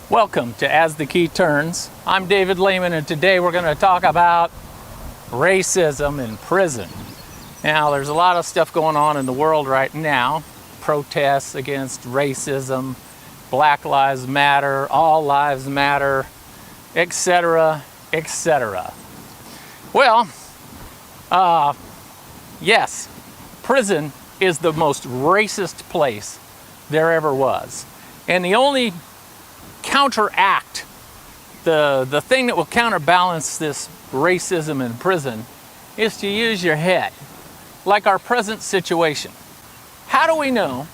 Welcome to As the Key Turns. I'm David Lehman, and today we're going to talk about racism in prison. Now, there's a lot of stuff going on in the world right now. Protests against racism, Black Lives Matter, All Lives Matter, etc., etc. Well, yes, prison is the most racist place there ever was. And the only counteract, the thing that will counterbalance this racism in prison is to use your head, like our present situation. How do we know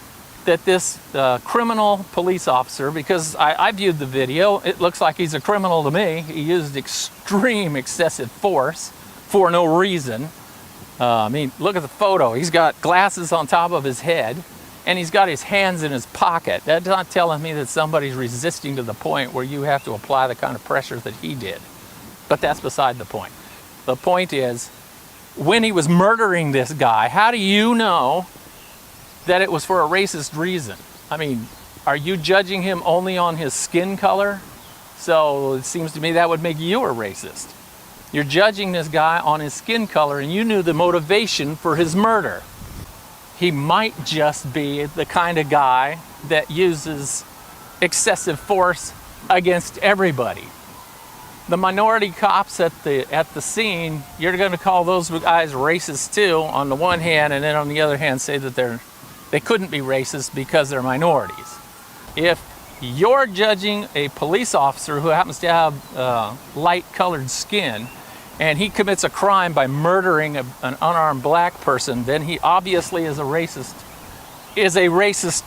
that this criminal police officer, because I viewed the video, it looks like he's a criminal to me. He used extreme excessive force for no reason. I mean, look at the photo. He's got glasses on top of his head, and he's got his hands in his pocket. That's not telling me that somebody's resisting to the point where you have to apply the kind of pressure that he did. But that's beside the point. The point is, when he was murdering this guy, how do you know that it was for a racist reason? I mean, are you judging him only on his skin color? So it seems to me that would make you a racist. You're judging this guy on his skin color, and you knew the motivation for his murder. He might just be the kind of guy that uses excessive force against everybody. The minority cops at the scene, you're going to call those guys racist too, on the one hand, and then on the other hand say that they couldn't be racist because they're minorities. If you're judging a police officer who happens to have light-colored skin, and he commits a crime by murdering an unarmed black person, then he obviously is a racist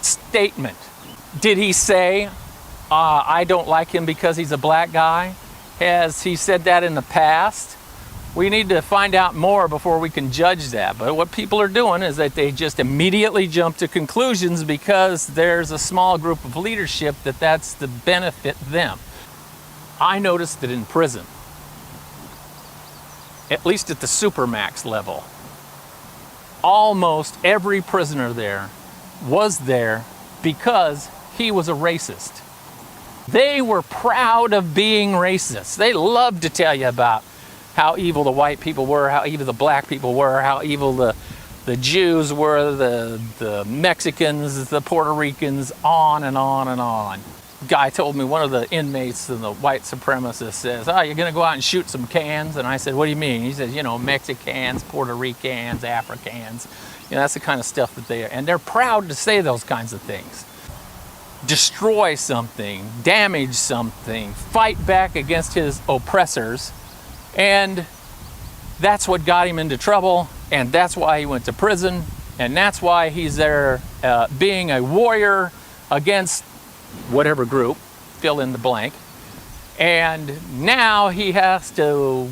statement. Did he say, I don't like him because he's a black guy? Has he said that in the past? We need to find out more before we can judge that. But what people are doing is that they just immediately jump to conclusions because there's a small group of leadership that's to benefit them. I noticed that in prison, at least at the Supermax level, almost every prisoner there was there because he was a racist. They were proud of being racist. They loved to tell you about how evil the white people were, how evil the black people were, how evil the Jews were, the Mexicans, the Puerto Ricans, on and on and on. Guy told me, one of the inmates and the white supremacist says, "Oh, you're going to go out and shoot some cans?" And I said, "What do you mean?" He says, "Mexicans, Puerto Ricans, Africans." That's the kind of stuff that they are. And they're proud to say those kinds of things. Destroy something, damage something, fight back against his oppressors. And that's what got him into trouble. And that's why he went to prison. And that's why he's there being a warrior against whatever group, fill in the blank, and now he has to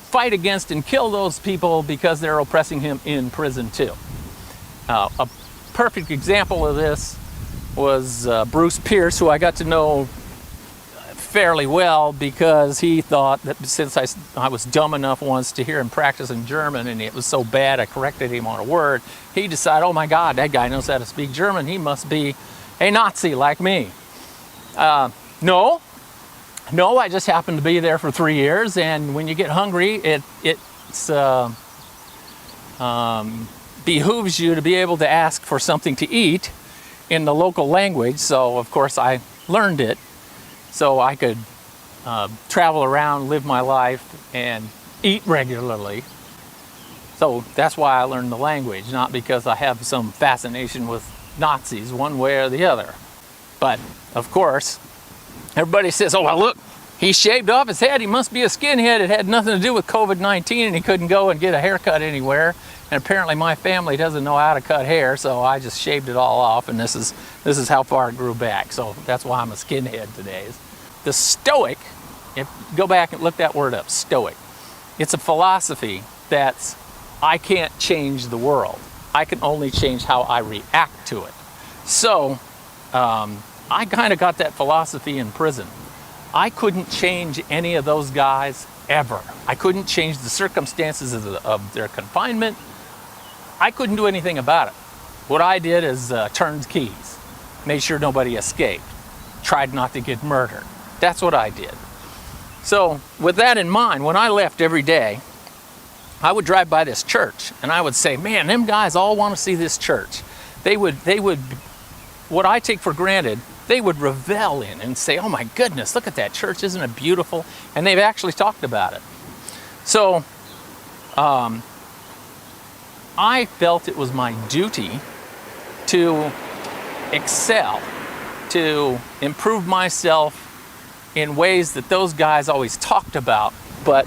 fight against and kill those people because they're oppressing him in prison too. A perfect example of this was Bruce Pierce, who I got to know fairly well because he thought that since I was dumb enough once to hear him practice in German and it was so bad I corrected him on a word, he decided, oh my God, that guy knows how to speak German, he must be a Nazi like me. No, I just happened to be there for 3 years, and when you get hungry, it behooves you to be able to ask for something to eat in the local language. So, of course, I learned it so I could travel around, live my life, and eat regularly. So that's why I learned the language, not because I have some fascination with Nazis one way or the other. But, of course, everybody says, oh, well, look, he shaved off his head. He must be a skinhead. It had nothing to do with COVID-19, and he couldn't go and get a haircut anywhere. And apparently my family doesn't know how to cut hair, so I just shaved it all off, and this is how far it grew back. So that's why I'm a skinhead today. The Stoic, go back and look that word up, Stoic. It's a philosophy that's, I can't change the world. I can only change how I react to it. So, I kind of got that philosophy in prison. I couldn't change any of those guys ever. I couldn't change the circumstances of their confinement. I couldn't do anything about it. What I did is turned keys, made sure nobody escaped, tried not to get murdered. That's what I did. So with that in mind, when I left every day, I would drive by this church and I would say, man, them guys all want to see this church. They would, what I take for granted, they would revel in and say, oh my goodness, look at that church, isn't it beautiful? And they've actually talked about it. So I felt it was my duty to excel, to improve myself in ways that those guys always talked about, but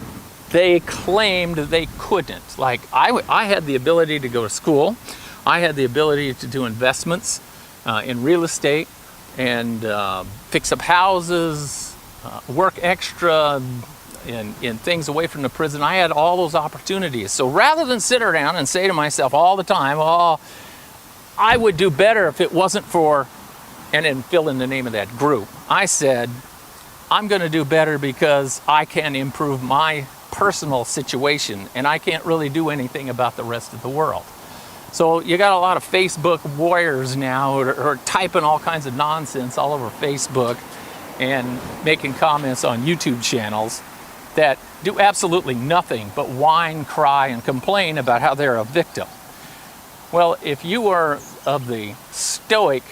they claimed they couldn't. Like I had the ability to go to school. I had the ability to do investments in real estate and fix up houses, work extra in things away from the prison. I had all those opportunities. So rather than sit around and say to myself all the time, oh, I would do better if it wasn't for, and then fill in the name of that group, I said, I'm going to do better because I can improve my personal situation and I can't really do anything about the rest of the world. So you got a lot of Facebook warriors now who are typing all kinds of nonsense all over Facebook and making comments on YouTube channels that do absolutely nothing but whine, cry, and complain about how they're a victim. Well, if you are of the Stoic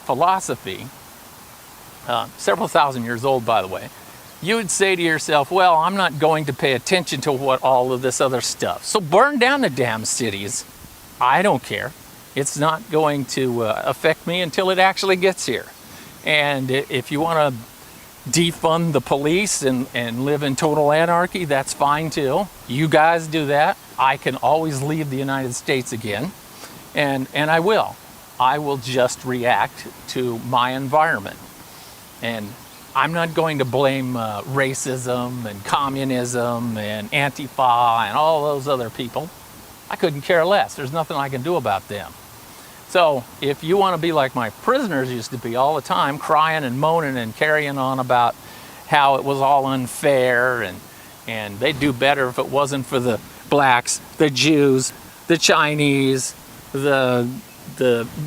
philosophy, several thousand years old, by the way, you would say to yourself, well, I'm not going to pay attention to what all of this other stuff. So burn down the damn cities. I don't care. It's not going to affect me until it actually gets here. And if you want to defund the police and live in total anarchy, that's fine too. You guys do that. I can always leave the United States again. And I will. I will just react to my environment. And I'm not going to blame racism and communism and Antifa and all those other people. I couldn't care less. There's nothing I can do about them. So if you want to be like my prisoners used to be all the time, crying and moaning and carrying on about how it was all unfair and they'd do better if it wasn't for the blacks, the Jews, the Chinese, the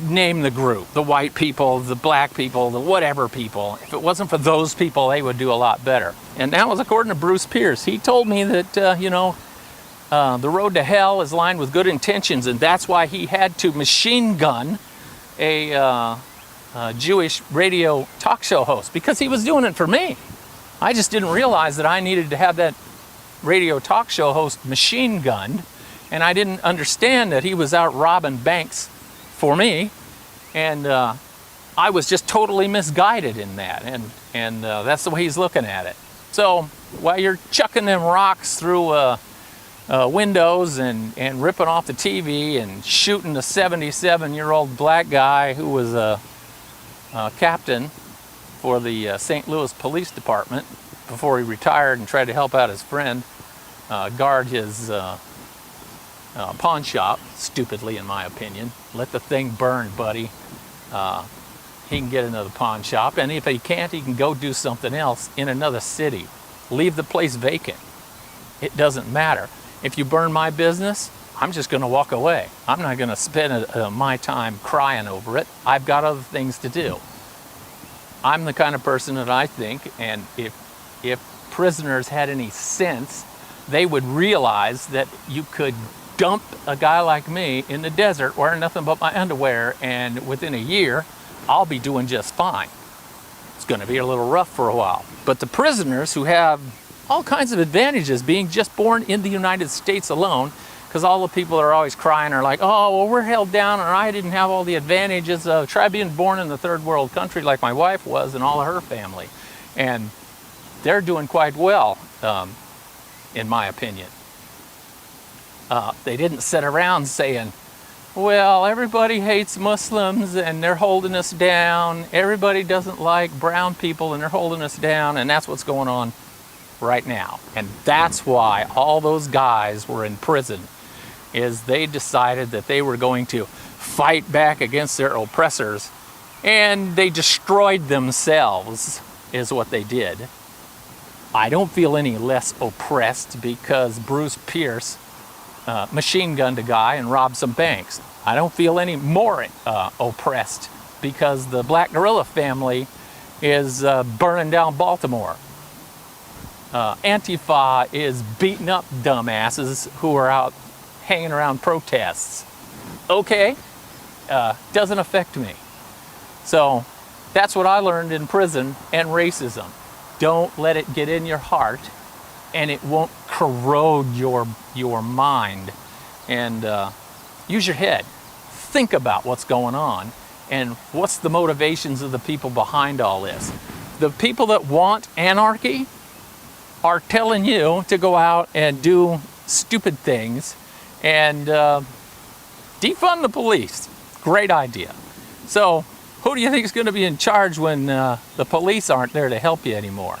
name the group, the white people, the black people, the whatever people. If it wasn't for those people, they would do a lot better. And that was according to Bruce Pierce. He told me that, the road to hell is lined with good intentions, and that's why he had to machine gun a Jewish radio talk show host, because he was doing it for me. I just didn't realize that I needed to have that radio talk show host machine gunned, and I didn't understand that he was out robbing banks for me, and I was just totally misguided in that, and that's the way he's looking at it. So while you're chucking them rocks through windows and ripping off the TV and shooting a 77-year-old black guy who was a captain for the St. Louis Police Department before he retired and tried to help out his friend guard his pawn shop, stupidly in my opinion. Let the thing burn, buddy. He can get another pawn shop, and if he can't, he can go do something else in another city. Leave the place vacant. It doesn't matter. If you burn my business, I'm just going to walk away. I'm not going to spend my time crying over it. I've got other things to do. I'm the kind of person that I think, and if prisoners had any sense, they would realize that you could dump a guy like me in the desert wearing nothing but my underwear, and within a year, I'll be doing just fine. It's going to be a little rough for a while. But the prisoners who have all kinds of advantages being just born in the United States alone, because all the people that are always crying are like, oh, well, we're held down and I didn't have all the advantages of, try being born in the third world country like my wife was and all of her family. And they're doing quite well, in my opinion. They didn't sit around saying, well, everybody hates Muslims and they're holding us down. Everybody doesn't like brown people and they're holding us down. And that's what's going on right now. And that's why all those guys were in prison, is they decided that they were going to fight back against their oppressors, and they destroyed themselves is what they did. I don't feel any less oppressed because Bruce Pierce machine gunned a guy and robbed some banks. I don't feel any more oppressed because the Black Guerrilla family is burning down Baltimore. Antifa is beating up dumbasses who are out hanging around protests. Okay, doesn't affect me. So that's what I learned in prison and racism. Don't let it get in your heart, and it won't corrode your mind. And use your head. Think about what's going on and what's the motivations of the people behind all this. The people that want anarchy are telling you to go out and do stupid things and defund the police. Great idea. So who do you think is going to be in charge when the police aren't there to help you anymore?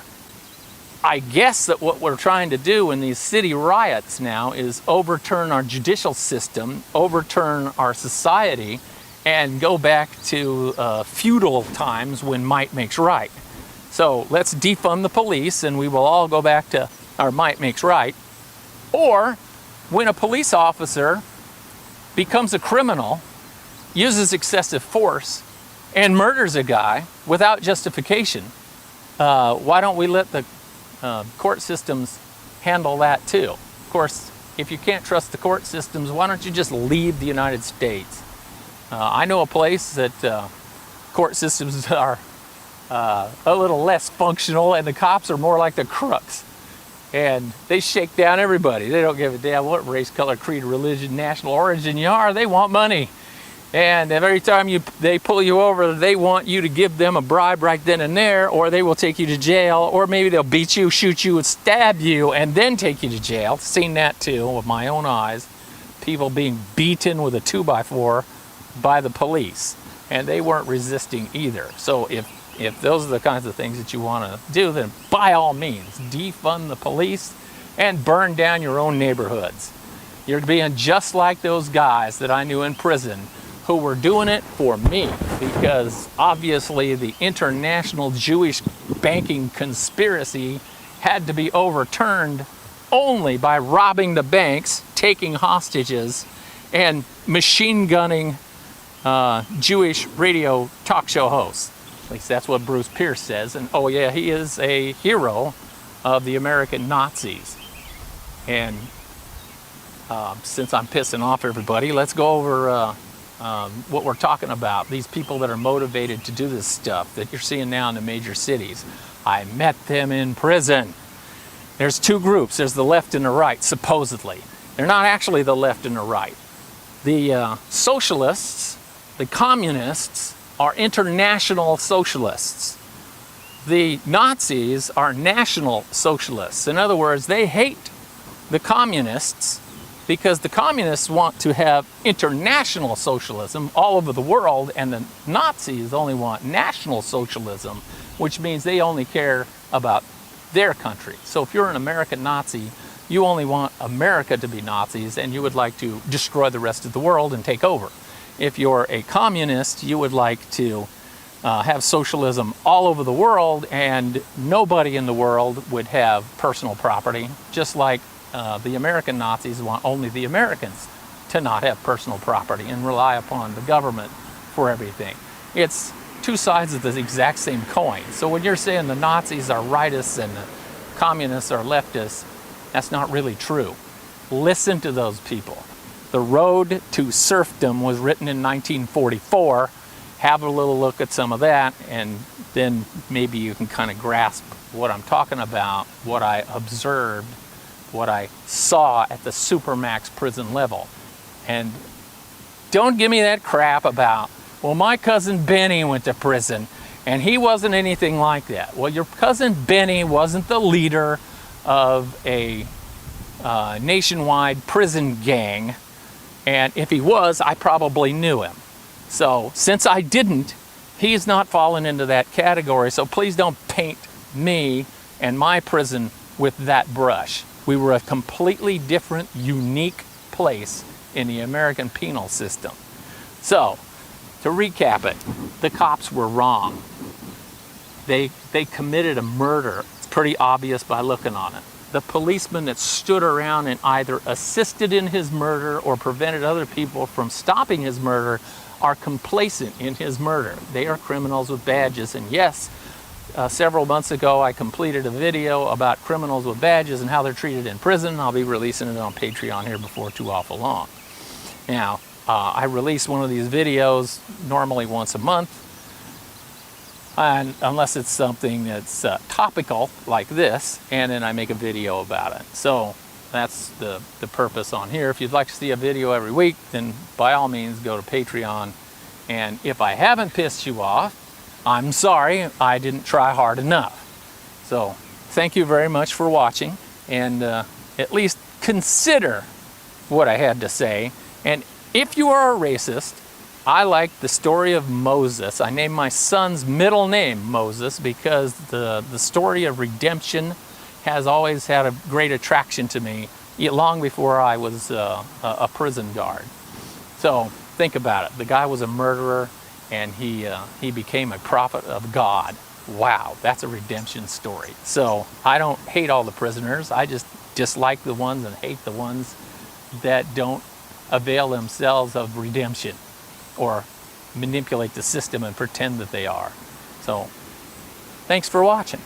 I guess that what we're trying to do in these city riots now is overturn our judicial system, overturn our society, and go back to feudal times when might makes right. So let's defund the police and we will all go back to our might makes right. Or when a police officer becomes a criminal, uses excessive force, and murders a guy without justification, why don't we let the court systems handle that too? Of course, if you can't trust the court systems, why don't you just leave the United States? I know a place that court systems are a little less functional and the cops are more like the crooks. And they shake down everybody. They don't give a damn what race, color, creed, religion, national origin you are. They want money. And every time they pull you over, they want you to give them a bribe right then and there, or they will take you to jail, or maybe they'll beat you, shoot you, and stab you, and then take you to jail. Seen that too with my own eyes. People being beaten with a 2x4 by the police, and they weren't resisting either. So if those are the kinds of things that you want to do, then by all means, defund the police and burn down your own neighborhoods. You're being just like those guys that I knew in prison who were doing it for me, because obviously the international Jewish banking conspiracy had to be overturned only by robbing the banks, taking hostages, and machine gunning Jewish radio talk show hosts. At least that's what Bruce Pierce says. And oh yeah, he is a hero of the American Nazis. And since I'm pissing off everybody, let's go over what we're talking about. These people that are motivated to do this stuff that you're seeing now in the major cities. I met them in prison. There's two groups. There's the left and the right, supposedly. They're not actually the left and the right. The socialists, the communists, are international socialists. The Nazis are national socialists. In other words, they hate the communists because the communists want to have international socialism all over the world, and the Nazis only want national socialism, which means they only care about their country. So if you're an American Nazi, you only want America to be Nazis, and you would like to destroy the rest of the world and take over. If you're a communist, you would like to have socialism all over the world, and nobody in the world would have personal property, just like the American Nazis want only the Americans to not have personal property and rely upon the government for everything. It's two sides of the exact same coin. So when you're saying the Nazis are rightists and the communists are leftists, that's not really true. Listen to those people. The Road to Serfdom was written in 1944. Have a little look at some of that, and then maybe you can kind of grasp what I'm talking about, what I observed, what I saw at the Supermax prison level. And don't give me that crap about, well, my cousin Benny went to prison and he wasn't anything like that. Well, your cousin Benny wasn't the leader of a nationwide prison gang, and if he was, I probably knew him. So since I didn't, he's not fallen into that category, so please don't paint me and my prison with that brush. We were a completely different, unique place in the American penal system. So, to recap it, the cops were wrong. They committed a murder. It's pretty obvious by looking on it. The policemen that stood around and either assisted in his murder or prevented other people from stopping his murder are complacent in his murder. They are criminals with badges, and yes, several months ago, I completed a video about criminals with badges and how they're treated in prison. I'll be releasing it on Patreon here before too awful long. Now, I release one of these videos normally once a month, and unless it's something that's topical like this, and then I make a video about it. So that's the purpose on here. If you'd like to see a video every week, then by all means go to Patreon. And if I haven't pissed you off, I'm sorry, I didn't try hard enough. So thank you very much for watching, and at least consider what I had to say. And if you are a racist, I like the story of Moses. I named my son's middle name Moses because the story of redemption has always had a great attraction to me, long before I was a prison guard. So think about it. The guy was a murderer, and he became a prophet of God. Wow, that's a redemption story. So I don't hate all the prisoners. I just dislike the ones and hate the ones that don't avail themselves of redemption or manipulate the system and pretend that they are. So thanks for watching.